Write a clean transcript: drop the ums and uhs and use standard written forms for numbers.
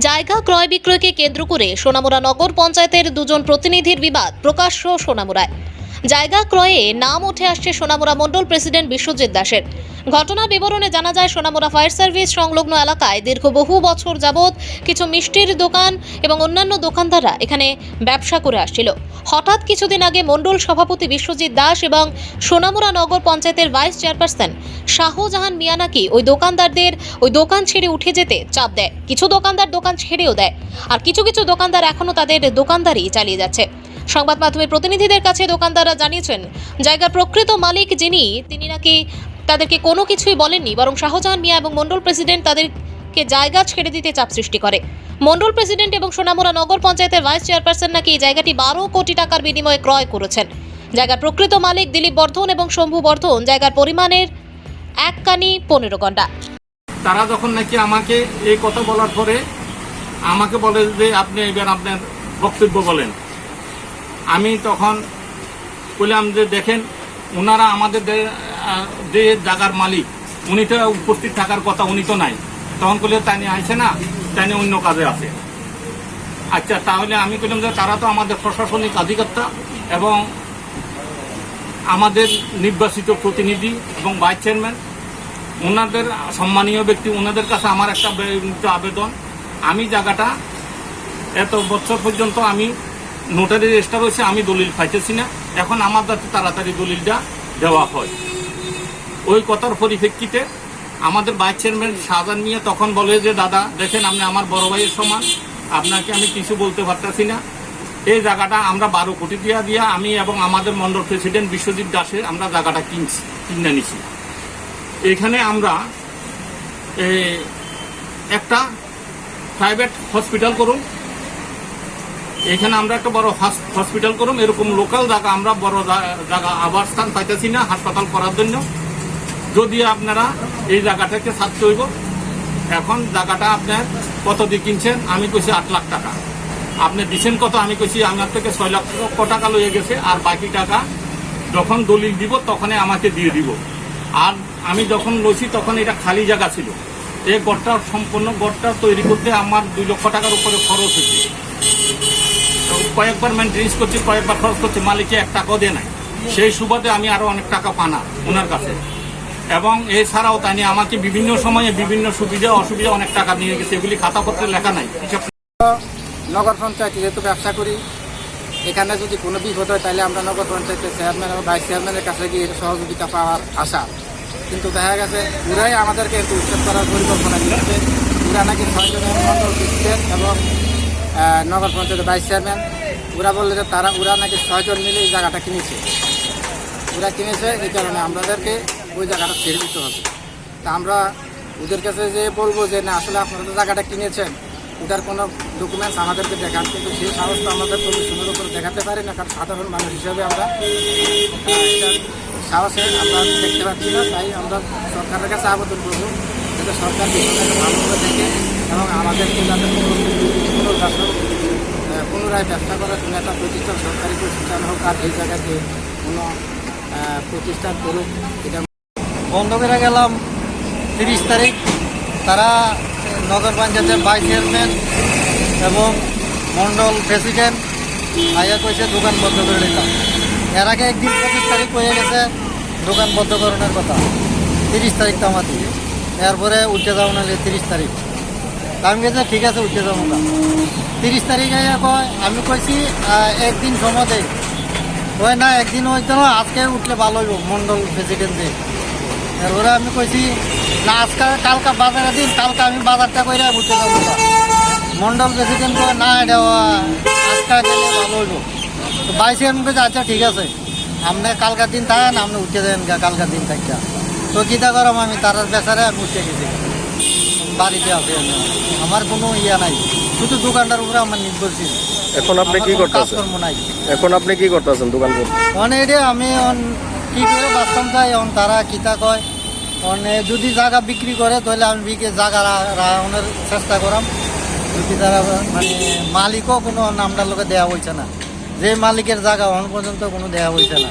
জায়গা ক্রয় বিক্রয়কে কেন্দ্র করে সোনামুড়া নগর পঞ্চায়েতের দুজন প্রতিনিধির বিবাদ প্রকাশ্য সোনামুড়ায়। জায়গা ক্রয়ে নাম উঠে আসছে সোনামুড়া মণ্ডল প্রেসিডেন্ট বিশ্বজিৎ দাসের। ঘটনার বিবরণে জানা যায়, সোনামুড়া ফায়ার সার্ভিস সংলগ্ন এলাকায় দীর্ঘ বহু বছর যাবৎ কিছু মিষ্টির দোকান এবং অন্যান্য দোকানদাররা এখানে ব্যবসা করে আসছিল। হঠাৎ কিছুদিন আগে মণ্ডল সভাপতি বিশ্বজিৎ দাস এবং সোনামুড়া নগর পঞ্চায়েতের ভাইস চেয়ারপারসন শাহজাহান মিয়া নাকি ওই দোকানদারদের ওই দোকান ছেড়ে উঠে যেতে চাপ দেয়। কিছু দোকানদার দোকান ছেড়েও দেয়, আর কিছু কিছু দোকানদার এখনো তাদের দোকানদারি চালিয়ে যাচ্ছে। সংবাদ মাধ্যমের প্রতিনিধিদের কাছে দোকানদাররা জানিয়েছেন, জায়গার প্রকৃত মালিক যিনি, তিনি নাকি তাদেরকে কোনো কিছুই বলেননি, বরং শাহজাহান মিয়া এবং মণ্ডল প্রেসিডেন্ট তাদেরকে জায়গা ছেড়ে দিতে চাপ সৃষ্টি করে। মণ্ডল প্রেসিডেন্ট এবং সোনামুড়া নগর পঞ্চায়েতের ভাইস চেয়ারপারসন নাকি এই জায়গাটি 12 কোটি টাকার বিনিময়ে ক্রয় করেছেন। জায়গার প্রকৃত মালিক দিলীপ বর্ধন এবং শম্ভু বর্ধন। জায়গার পরিমাণের 1 কানি 15 ঘন্টা। তারা যখন নাকি আমাকে এই কথা বলার পরে আমাকে বলে যে আপনি এবার আপনার বক্তব্য বলেন, আমি তখন বললাম যে দেখেন, ওনারা আমাদের যে জায়গার মালিক উনি তো উপস্থিত থাকার কথা, উনি তো নাই। তখন বললে তাই নিয়ে আইসে না, তাই নিয়ে অন্য কাজে আছে। আচ্ছা, তাহলে আমি বললাম যে তারা তো আমাদের প্রশাসনিক অধিকর্তা এবং আমাদের নির্বাচিত প্রতিনিধি এবং ভাইস চেয়ারম্যান, ওনাদের সম্মানীয় ব্যক্তি, ওনাদের কাছে আমার একটা আবেদন, আমি জায়গাটা এত বছর পর্যন্ত আমি নোটারি রেজিস্টার হয়েছে, আমি দলিল পাইতেছি না। এখন আমার যাতে তাড়াতাড়ি দলিলটা দেওয়া হয়। ওই কথার পরিপ্রেক্ষিতে আমাদের ভাইস চেয়ারম্যান শাহজাহান মিয়া তখন বলে যে দাদা দেখেন, আপনি আমার বড় ভাইয়ের সমান, আপনাকে আমি কিছু বলতে পারতেছি না। এই জায়গাটা আমরা 12 কোটি দিয়া আমি এবং আমাদের মণ্ডল প্রেসিডেন্ট বিশ্বজিৎ দাসের আমরা জায়গাটা কিনে নিছি। এখানে আমরা একটা প্রাইভেট হসপিটাল করুন, এখানে আমরা একটা বড় হসপিটাল করুন, এরকম লোকাল জায়গা আমরা বড় জায়গা আবার স্থান পাইতেছি না হাসপাতাল করার জন্য। যদি আপনারা এই জায়গাটাকে ছাড়তে হইব। এখন জায়গাটা আপনার কত দিয়ে কিনছেন? আমি কইছি 8 লাখ টাকা। আপনি দিচ্ছেন কত? আমি কইছি আমার থেকে 6 লক্ষ টাকা লইয়ে গেছে, আর বাকি টাকা যখন দলিল দিব তখনই আমাকে দিয়ে দিব। আর আমি যখন লইছি তখন এটা খালি জায়গা ছিল। এই গড়টা সম্পূর্ণ গড়টা তৈরি করতে আমার 2 লক্ষ টাকার উপরে খরচ হয়েছে। কয়েকবার মেনটেন্স করছি, কয়েকবার খরচ করছি, মালিকে 1 টাকাও দেয় নাই। সেই সুবাদে আমি আরো অনেক টাকা পানা ওনার কাছে। এবং এছাড়াও তাই নিয়ে আমাকে বিভিন্ন সময়ে বিভিন্ন সুবিধা অসুবিধা অনেক টাকা নিয়ে গেছে, এগুলি খাতাপত্রে লেখা নাই। নগর পঞ্চায়েত যেহেতু ব্যবসা করি, এখানে যদি কোনো বিপদ হয় তাহলে আমরা নগর পঞ্চায়েতের চেয়ারম্যান এবং ভাইস চেয়ারম্যানের কাছে গিয়ে সহযোগিতা পাওয়ার আশা। কিন্তু দেখা গেছে ওরাই আমাদেরকে একটু উচ্ছেদ করার পরিকল্পনা নিয়েছে। ওরা নাকি 6 জনের মণ্ডল প্রেসিডেন্ট এবং নগর পঞ্চায়েতের ভাইস চেয়ারম্যান, ওরা বললে যে ওরা নাকি 6 জন মিলে এই জায়গাটা কিনেছে। ওরা কিনেছে, এই কারণে আমাদেরকে ওই জায়গাটা ছেড়ে দিতে হবে। তা আমরা ওদের কাছে যে বলবো যে না, আসলে আপনারা তো জায়গাটা কিনেছেন, ওটার কোনো ডকুমেন্টস আমাদেরকে দেখান, কিন্তু সেই সাহস তো আমাদের কমিশনের উপর দেখাতে পারি না, কারণ সাধারণ মানুষ হিসাবে আমরা এটার সাহসে আমরা দেখতে পাচ্ছি না। তাই আমরা সরকারের কাছে আবেদন করবো যাতে সরকার বিষয়টাকে ভালোভাবে দেখে এবং আমাদেরকে যাতে পুনরায় ব্যবসা করার জন্য একটা প্রতিষ্ঠান, সরকারি প্রতিষ্ঠান হোক, আর এই জায়গাতে কোনো প্রতিষ্ঠান করুক। এটা বন্ধ করে গেলাম 30 তারিখ। তারা নগর পঞ্চায়েতের ভাইস চেয়ারম্যান এবং মণ্ডল প্রেসিডেন্ট আইয়া কইছে দোকান বন্ধ করে নিলাম। এর আগে একদিন 25 তারিখ হয়ে গেছে দোকান বন্ধ করানোর কথা, 30 তারিখ তো আমাদের। এরপরে উঠে যাবো নাহলে 30 তারিখ। আমি গেছে ঠিক আছে উঠে যাবো না। 30 তারিখ আইয়া কয়, আমি কইছি একদিন সময় দেয়। হয় না, একদিন হয়তো না, আজকে উঠলে ভালো হইব মণ্ডল প্রেসিডেন্টে। এরপরে আমি কইছি না, আজকে কালকা বাজারের দিন, কালকে আমি বাজারটা করে উঠতে যাবো না। মণ্ডল প্রেসিডেন্ট কয় না, এটা আজকে গেলে ভালো হইব। তো ভাইস চেয়ারম্যান কইছে আচ্ছা ঠিক আছে, আপনি কালকার দিন থাকেন, আপনি উঠে দেন কালকার দিন থাকতে। তো কীটা করাম, আমি তার বেচারে আমি উঠে গেছি, বাড়িতে আছে। আমার কোনো ইয়া নাই, শুধু দোকানটার উপরে আমার নির্ভরশীল। এখন আপনি কি করতেছেন? এখন আপনি কি করতেছেন দোকান করতে? এটা আমি কি করে বাঁচতাম চাই, এখন তারা কিতা কয়, যদি জায়গা বিক্রি করে তাহলে আমি জায়গা রাখানোর চেষ্টা করাম। যদি তারা মানে মালিকও কোনো নামটার লোকে দেওয়া হয়েছে না, যে মালিকের জায়গা এখন পর্যন্ত কোনো দেওয়া হয়েছে না।